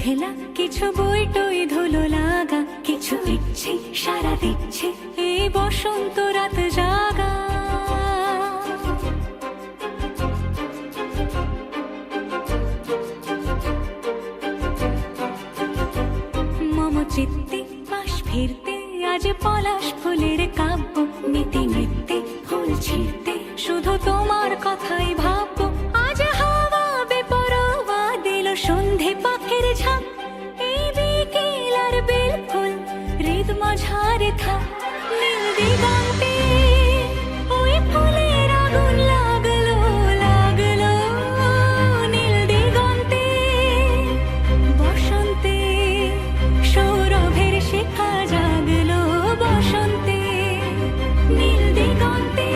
মেঘলা কিছু বই টই ধুলো লাগা, কিছু ইচ্ছে সারা দিচ্ছে এই বসন্ত রাত জাগা। মম চিত্তে পাশ ফিরতে আজ পলাশ ফুলের কাব্য, নীতি নৃত্যে ফুল ছিঁড়তে শুধু তোমার কথাই ভাববো। আজ হাওয়া বেপরোয়া দিল সন্ধে পাখির ঝাঁক, এই বিকেল আর বেলফুল হৃদ মাঝারে থাক। নীল দিগন্তে ওই ফুলের আগুন লাগলো লাগলো, নীল দিগন্তে বসন্তে সৌরভের শিখা জাগলো, বসন্তে নীল দিগন্তে।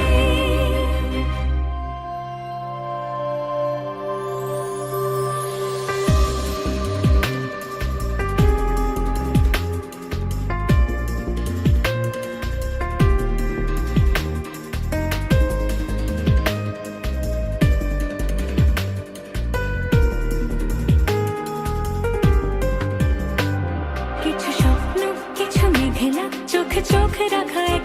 কিছু স্বপ্ন কিছু মেঘলা, চোখে চোখে রাখা এক